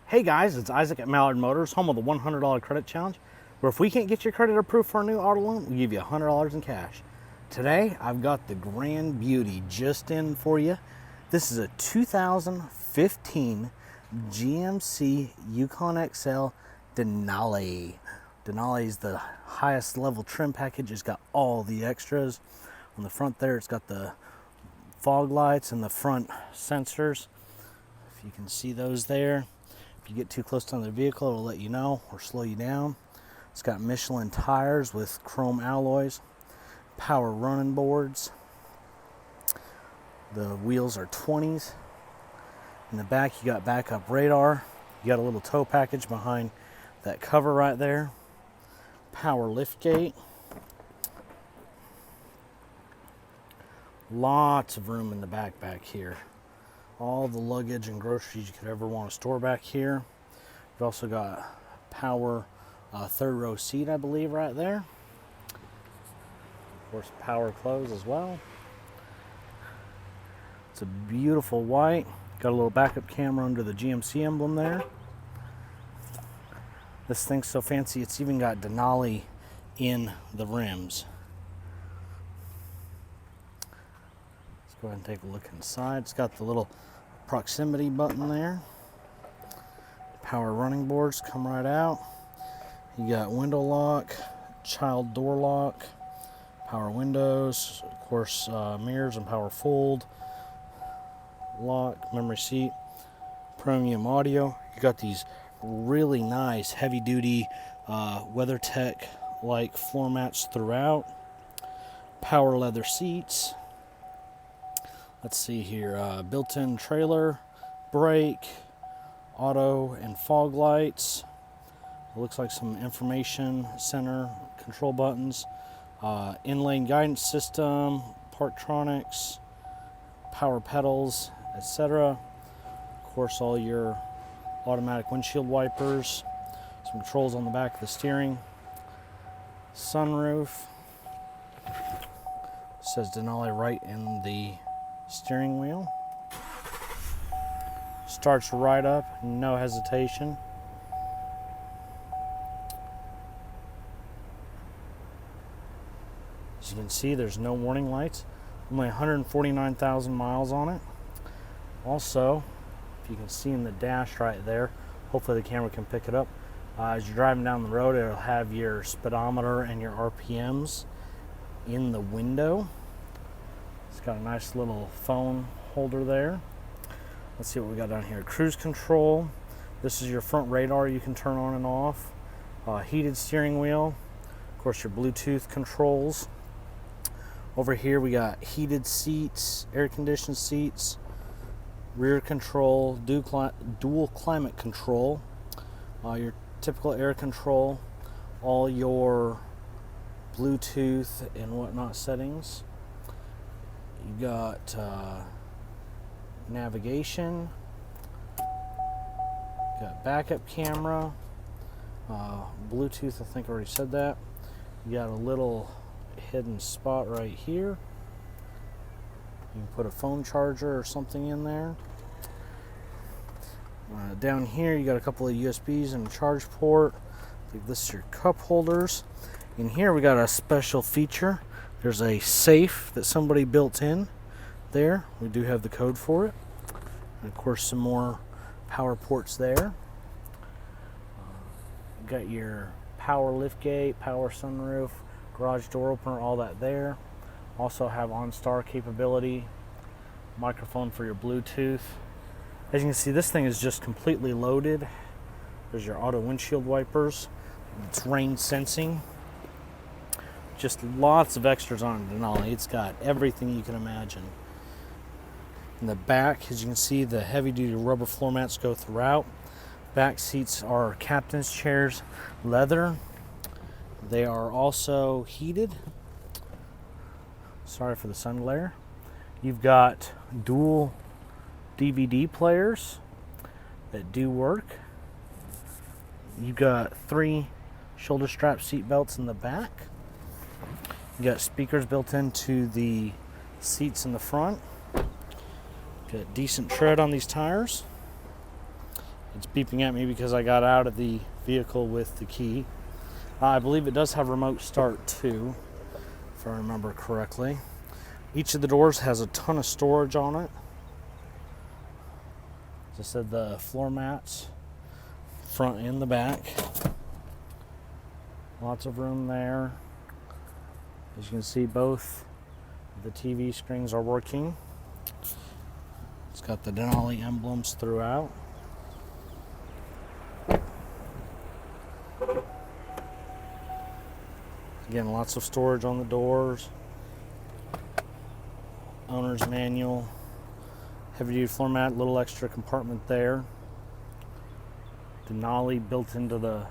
Hey guys, it's Isaac at Mallard Motors, home of the $100 credit challenge, where if we can't get your credit approved for a new auto loan, we give you $100 in cash. Today, I've got the grand beauty just in for you. This is a 2015 GMC Yukon XL Denali. Denali is the highest level trim package. It's got all the extras. On the front there, it's got the fog lights and the front sensors. If you can see those there. If you get too close to the vehicle, it'll let you know or slow you down. It's got Michelin tires with chrome alloys, power running boards. The wheels are 20s. In the back, you got backup radar. You got a little tow package behind that cover right there. Power lift gate. Lots of room in the back here. All the luggage and groceries you could ever want to store back here. You've also got power third row seat, I believe, right there. Of course, power close as well. It's a beautiful white. Got a little backup camera under the GMC emblem there. This thing's so fancy, it's even got Denali in the rims. Let's go ahead and take a look inside. It's got the little proximity button there. Power running boards come right out. You got window lock, child door lock, power windows, of course mirrors and power fold, lock, memory seat, premium audio. You got these really nice heavy duty WeatherTech like floor mats throughout, power leather seats. Let's see here, built-in trailer, brake, auto and fog lights. It looks like some information center control buttons, in-lane guidance system, Parktronics, power pedals, etc. Of course, all your automatic windshield wipers, some controls on the back of the steering, sunroof. It says Denali right in the steering wheel. Starts right up, no hesitation. As you can see, there's no warning lights. Only 149,000 miles on it. Also, if you can see in the dash right there, hopefully the camera can pick it up. As you're driving down the road, it'll have your speedometer and your RPMs in the window. It's got a nice little phone holder there. Let's see what we got down here. Cruise control. This is your front radar you can turn on and off. Heated steering wheel. Of course, your Bluetooth controls. Over here we got heated seats, air conditioned seats, rear control, dual climate control, your typical air control, all your Bluetooth and whatnot settings. You got navigation, got backup camera, Bluetooth, I think I already said that. You got a little hidden spot right here. You can put a phone charger or something in there. Down here you got a couple of USBs and a charge port. I think this is your cup holders. In here we got a special feature. There's a safe that somebody built in there. We do have the code for it. And of course some more power ports there. Got your power lift gate, power sunroof, garage door opener, all that there. Also have OnStar capability, microphone for your Bluetooth. As you can see, this thing is just completely loaded. There's your auto windshield wipers. It's rain sensing. Just lots of extras on Denali. It's got everything you can imagine. In the back, as you can see, the heavy-duty rubber floor mats go throughout. Back seats are captain's chairs, leather. They are also heated. Sorry for the sun glare. You've got dual DVD players that do work. You've got 3 shoulder strap seat belts in the back. You got speakers built into the seats in the front. Got decent tread on these tires. It's beeping at me because I got out of the vehicle with the key. I believe it does have remote start too, if I remember correctly. Each of the doors has a ton of storage on it. As I said, the floor mats, front and the back. Lots of room there. As you can see, both the TV screens are working. It's got the Denali emblems throughout. Again, lots of storage on the doors. Owner's manual. Heavy duty floor mat, little extra compartment there. Denali built into the,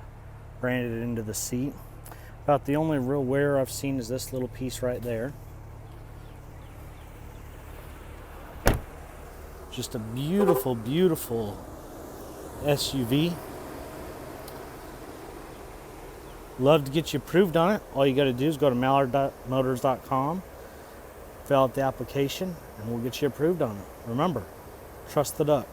branded into the seat. About the only real wear I've seen is this little piece right there. Just a beautiful, beautiful SUV. Love to get you approved on it. All you got to do is go to mallard.motors.com, fill out the application, and we'll get you approved on it. Remember, trust the duck.